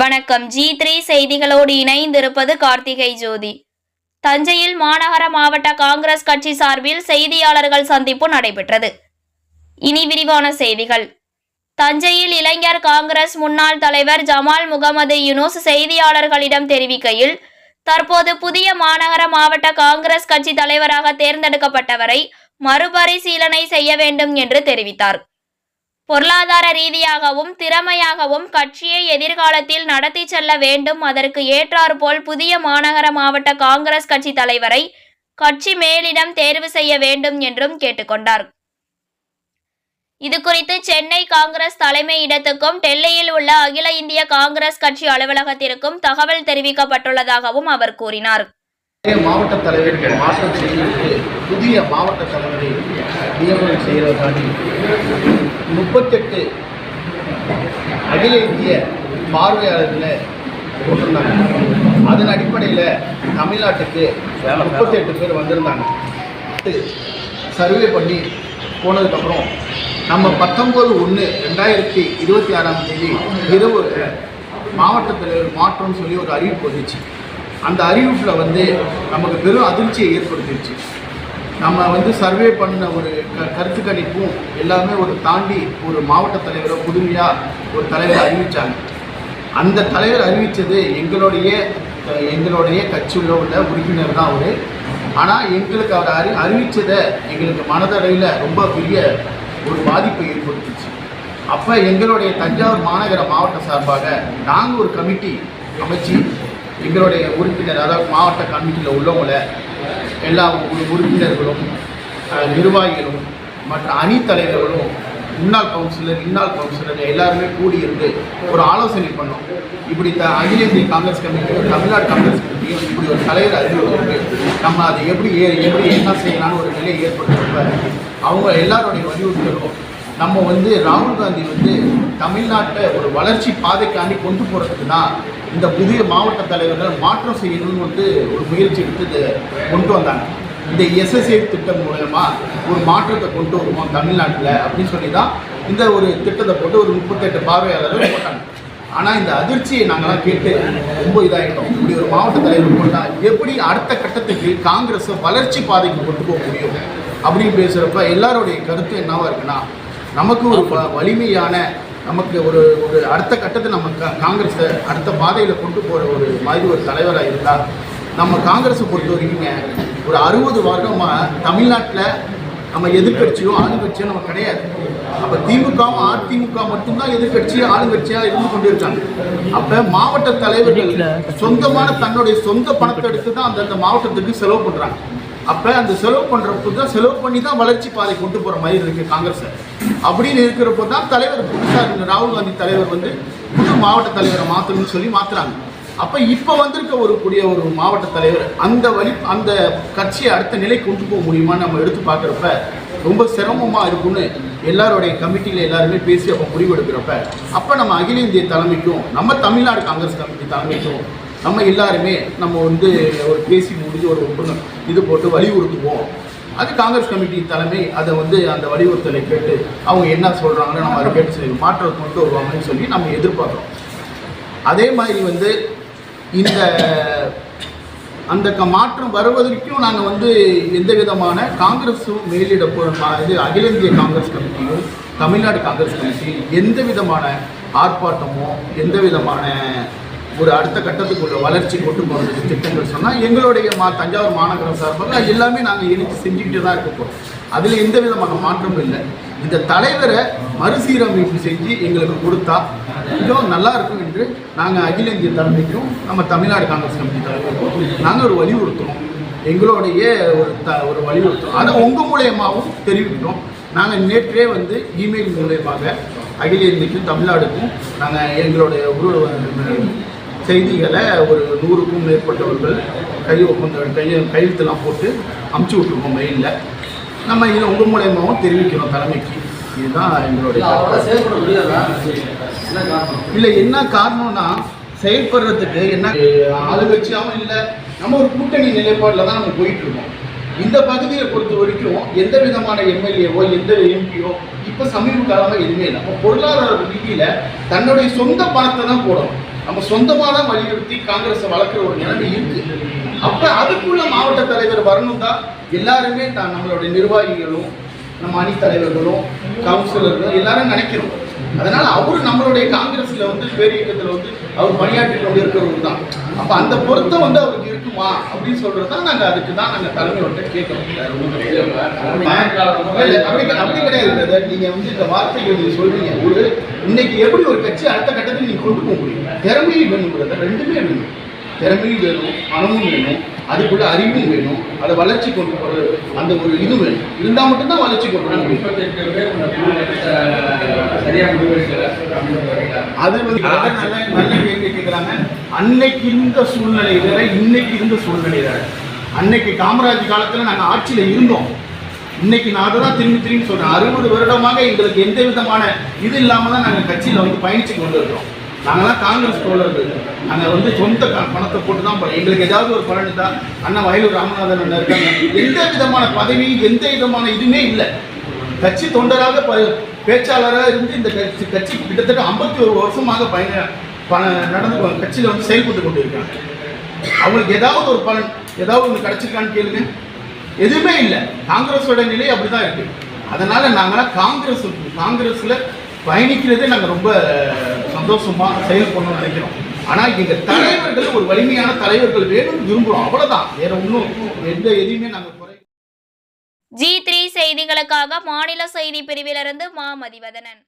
வணக்கம். G3 செய்திகளோடு இணைந்திருப்பது கார்த்திகை ஜோதி. தஞ்சையில் மாநகர மாவட்ட காங்கிரஸ் கட்சி சார்பில் செய்தியாளர்கள் சந்திப்பு நடைபெற்றது. இனி விரிவான செய்திகள். தஞ்சையில் இளைஞர் காங்கிரஸ் முன்னாள் தலைவர் ஜமால் முகமது யூனுஸ் செய்தியாளர்களிடம் தெரிவிக்கையில், தற்போது புதிய மாநகர மாவட்ட காங்கிரஸ் கட்சி தலைவராக தேர்ந்தெடுக்கப்பட்டவரை மறுபரிசீலனை செய்ய வேண்டும் என்று தெரிவித்தார். பொருளாதார ரீதியாகவும் திறமையாகவும் கட்சியை எதிர்காலத்தில் நடத்தி செல்ல வேண்டும். அதற்கு ஏற்றாற்போல் புதிய மாநகர மாவட்ட காங்கிரஸ் கட்சி தலைவரை கட்சி மேலிடம் தேர்வு செய்ய வேண்டும் என்றும் கேட்டுக்கொண்டார். இதுகுறித்து சென்னை காங்கிரஸ் தலைமை இடத்துக்கும் டெல்லியில் உள்ள அகில இந்திய காங்கிரஸ் கட்சி அலுவலகத்திற்கும் தகவல் தெரிவிக்கப்பட்டுள்ளதாகவும் அவர் கூறினார். மாவட்ட தலைவர்கள் மாற்றம் செய்து புதிய மாவட்ட தலைவரை நியமனம் செய்வதற்காண்டி 38 அகில இந்திய பார்வையாளர்களை கொண்டிருந்தாங்க. அதன் அடிப்படையில் தமிழ்நாட்டுக்கு 38 பேர் வந்திருந்தாங்க. சர்வே பண்ணி போனதுக்கப்புறம் நம்ம 19/1/2026 இரவு மாவட்ட தலைவர் மாற்றம் சொல்லி ஒரு அறிவிப்பு வந்துச்சு. அந்த அறிவிப்பில் நமக்கு பெரும் அதிர்ச்சியை ஏற்படுத்திடுச்சு. நம்ம சர்வே பண்ண ஒரு கருத்து கணிப்பும் எல்லாமே ஒரு தாண்டி ஒரு மாவட்ட தலைவரை புதுமையாக ஒரு தலைவரை அறிவித்தாங்க. அந்த தலைவர் அறிவித்தது எங்களுடைய கட்சியில் உள்ள உறுப்பினர் தான் அவர். ஆனால் எங்களுக்கு அவர் அறிவித்ததை எங்களுக்கு மனதளவில் ரொம்ப பெரிய ஒரு பாதிப்பை ஏற்படுத்திச்சு. அப்போ எங்களுடைய தஞ்சாவூர் மாநகர மாவட்ட சார்பாக நாங்கள் ஒரு கமிட்டி அமைச்சு எங்களுடைய உறுப்பினர், அதாவது மாவட்ட கமிட்டியில் உள்ளவங்கள எல்லா உறுப்பினர்களும் நிர்வாகிகளும் மற்ற அணி தலைவர்களும் முன்னாள் கவுன்சிலர் எல்லாருமே கூடியிருந்து ஒரு ஆலோசனை பண்ணோம். இப்படி அகில இந்திய காங்கிரஸ் கமிட்டியும் தமிழ்நாடு காங்கிரஸ் கமிட்டியும் இப்படி ஒரு தலைவர் அறிவிப்பு நம்ம அதை எப்படி என்ன செய்யலான்னு ஒரு நிலையை ஏற்படுத்துறப்ப அவங்க எல்லாருடைய வலியுறுத்தலும் நம்ம ராகுல் காந்தி தமிழ்நாட்டை ஒரு வளர்ச்சி பாதைக்காண்டி கொண்டு போகிறதுக்கு தான் இந்த புதிய மாவட்ட தலைவர்கள் மாற்றம் செய்யணும்னு ஒரு முயற்சி எடுத்து கொண்டு வந்தாங்க. இந்த SSA திட்டம் மூலமா ஒரு மாற்றத்தை கொண்டு வருவோம் தமிழ்நாட்டில் அப்படின்னு சொல்லி தான் இந்த ஒரு திட்டத்தை போட்டு ஒரு 38 பார்வையாளர்கள் போட்டாங்க. ஆனால் இந்த அதிர்ச்சியை நாங்கள்லாம் கேட்டு ரொம்ப இதாகிட்டோம். இப்படி ஒரு மாவட்ட தலைவர் போட்டால் எப்படி அடுத்த கட்டத்துக்கு காங்கிரஸை வளர்ச்சி பாதைக்கு கொண்டு போக முடியும் அப்படின்னு பேசுகிறப்ப எல்லாருடைய கருத்து என்னவா இருக்குன்னா, நமக்கு ஒரு வலிமையான நமக்கு ஒரு அடுத்த கட்டத்தை நம்ம காங்கிரஸை அடுத்த பாதையில் கொண்டு போகிற ஒரு மாதிரி ஒரு தலைவராக இருந்தால், நம்ம காங்கிரஸை பொறுத்த வரைக்குங்க ஒரு 60 வருடமாக தமிழ்நாட்டில் நம்ம எதிர்கட்சியோ ஆளுங்கட்சியோ நம்ம கிடையாது. அப்போ திமுகவும் அதிமுக மட்டும்தான் எதிர்கட்சியோ ஆளுங்கட்சியாக இருந்து கொண்டு இருக்காங்க. அப்போ மாவட்ட தலைவர்கள் சொந்தமான தன்னுடைய சொந்த பணத்தை எடுத்து தான் அந்தந்த மாவட்டத்துக்கு செலவு பண்ணுறாங்க. அப்போ அந்த செலவு பண்ணுறப்போ தான் செலவு பண்ணி தான் வளர்ச்சி பாதை கொண்டு போகிற மாதிரி இருக்குது காங்கிரஸை. அப்படின்னு இருக்கிறப்போ தான் தலைவர் ராகுல் காந்தி தலைவர் புது மாவட்ட தலைவரை மாற்றணும்னு சொல்லி மாற்றுறாங்க. அப்போ இப்போ கூடிய ஒரு மாவட்ட தலைவர் அந்த கட்சியை அடுத்த நிலை கொண்டு போக முடியுமான்னு நம்ம எடுத்து பார்க்குறப்ப ரொம்ப சிரமமாக இருக்கும்னு எல்லாருடைய கமிட்டியில் எல்லாருமே பேசி அப்போ முடிவெடுக்கிறப்ப அப்போ நம்ம அகில இந்திய தலைமைக்கும் நம்ம தமிழ்நாடு காங்கிரஸ் கமிட்டி தலைமைக்கும் நம்ம எல்லாருமே நம்ம ஒரு பேசி முடிஞ்சு ஒரு ஒப்பந்தம் இது போட்டு வலியுறுத்துவோம். அது காங்கிரஸ் கமிட்டி தலைமை அதை அந்த வலியுறுத்தலை கேட்டு அவங்க என்ன சொல்கிறாங்கன்னு நம்ம அதை கேட்டு செய்வோம், மாற்றத்தை கொண்டு வருவாங்கன்னு சொல்லி நம்ம எதிர்பார்க்குறோம். அதே மாதிரி இந்த அந்த மாற்றம் வருவதற்கும் நாங்கள் எந்த விதமான காங்கிரஸும் மேலிட அகில இந்திய காங்கிரஸ் கமிட்டியும் தமிழ்நாடு காங்கிரஸ் கமிட்டியும் எந்த விதமான ஆர்ப்பாட்டமோ எந்த விதமான ஒரு அடுத்த கட்டத்துக்குள்ள வளர்ச்சி கொண்டு போகிறதுக்கு திட்டங்கள் சொன்னால் எங்களுடைய தஞ்சாவூர் மாநகரம் சார்பாக எல்லாமே நாங்கள் இணைத்து செஞ்சுக்கிட்டு தான் இருக்க போகிறோம். அதில் எந்த விதமான மாற்றமும் இல்லை. இந்த தலைவரை மறுசீரமைப்பு செஞ்சு எங்களுக்கு கொடுத்தா மிகவும் நல்லா இருக்கும் என்று நாங்கள் அகில இந்திய தலைமைக்கும் நம்ம தமிழ்நாடு காங்கிரஸ் கமிட்டி தலைமைக்கும் நாங்கள் ஒரு வலியுறுத்துகிறோம். எங்களுடைய ஒரு வலியுறுத்தும் அதை உங்கள் மூலயமாவும் தெரிவிக்கிறோம். நாங்கள் நேற்றே இமெயில் மூலயமாக அகில இந்தியக்கும் தமிழ்நாடுக்கும் நாங்கள் எங்களுடைய செய்திகளை ஒரு 100க்கும் மேற்பட்டவர்கள் கையெழுத்தெல்லாம் போட்டு அமுச்சு விட்டுருக்கோம் மெயிலில். நம்ம இதை உங்கள் மூலயமாவும் தெரிவிக்கிறோம் தலைமைக்கு. இதுதான் எங்களுடைய இல்லை. என்ன காரணம்னா செயல்படுறதுக்கு என்ன ஆளுங்கட்சியாகவும் இல்லை, நம்ம ஒரு கூட்டணி நிலைப்பாடில் தான் நம்ம போயிட்டுருக்கோம். இந்த பகுதியை பொறுத்த வரைக்கும் எந்த விதமான எம்எல்ஏவோ எந்த எம்பியோ இப்போ சமீப காலமாக எதுவுமே இல்லை. அப்போ பொருளாதார ரீதியில் தன்னுடைய சொந்த பணத்தை தான் போடணும். நம்ம சொந்தமாக தான் வலியுறுத்தி காங்கிரஸை வளர்க்குற ஒரு நிலைமை இருக்கு. அப்போ அதுக்குள்ள மாவட்ட தலைவர் வரணும் தான் எல்லாருமே தான் நம்மளுடைய நிர்வாகிகளும் நம்ம அணி தலைவர்களும் கவுன்சிலர்களும் எல்லாரும் நினைக்கிறோம். அதனால அவரு நம்மளுடைய காங்கிரஸ்ல வந்து பேரியக்கத்தில் வந்து அவர் பணியாற்றி கொண்டு இருக்கிறவர் தான். அப்போ அந்த பொருத்தம் வந்து அவருக்கு இருக்குமா அப்படின்னு சொல்றது தான் நாங்கள் அதுக்கு தான் நாங்கள் தலைமையோட்ட கேட்குறோம். அப்படி கிடையாது. நீங்க வந்து இந்த வார்த்தைகள் நீங்க சொல்றீங்க. ஒரு இன்னைக்கு எப்படி ஒரு கட்சி அடுத்த கட்டத்துக்கு நீங்க கொண்டு போக முடியும்? திறமையும் வேணுங்கிறத ரெண்டுமே வேணும். திறமையும் வேணும், பணமும் வேணும், அதுக்குள்ள அறிவும் வேணும், அதை வளர்ச்சி கொண்டு போகிற அந்த ஒரு இது வேணும். இருந்தால் மட்டும்தான் வளர்ச்சி கொண்டு போக முடியும். அது வந்து நல்ல கேள்வி கேட்குறாங்க. அன்னைக்கு இருந்த சூழ்நிலை வேற, இன்னைக்கு இருந்த சூழ்நிலை வேற. அன்னைக்கு காமராஜ் காலத்தில் நாங்கள் ஆட்சியில் இருந்தோம். இன்னைக்கு நான் அதை தான் திரும்பி சொல்கிறேன். 60 வருடமாக எங்களுக்கு எந்த விதமான இது இல்லாமல் தான் நாங்கள் கட்சியில் வந்து பயணிச்சு கொண்டு இருக்கிறோம். நாங்களாம் காங்கிரஸ் தோழர்கள். நாங்கள் வந்து சொந்த பணத்தை போட்டு தான் எங்களுக்கு ஏதாவது ஒரு பலன் தான். அண்ணா வயலூர் ராமநாதன் அண்ணன் இருக்காங்க. எந்த விதமான பதவியும் எந்த விதமான இதுவுமே இல்லை. கட்சி தொண்டராக பேச்சாளராக இருந்து இந்த கட்சி கிட்டத்தட்ட 51 வருஷமாக நடந்து கட்சியில் வந்து செயல்பட்டு கொண்டு இருக்காங்க. அவங்களுக்கு ஏதாவது ஒரு பலன் ஏதாவது ஒன்று கிடைச்சிருக்கான்னு கேளுங்க. எதுவுமே இல்லை. காங்கிரஸோட நிலை அப்படிதான் இருக்கு. அதனால நாங்களாம் காங்கிரஸ்ல பயணிக்கிறதே நாங்கள் ரொம்ப சந்தோஷமா செயல்படணும்னு நினைக்கிறோம். ஆனால் எங்கள் தலைவர்கள் ஒரு வலிமையான தலைவர்கள் வேணும்னு விரும்புகிறோம். அவ்வளோதான். வேற ஒன்றும் எந்த எதையுமே நாங்கள் குறை. G3 செய்திகளுக்காக மாநில செய்தி பிரிவிலிருந்து மா மதிவதனன்.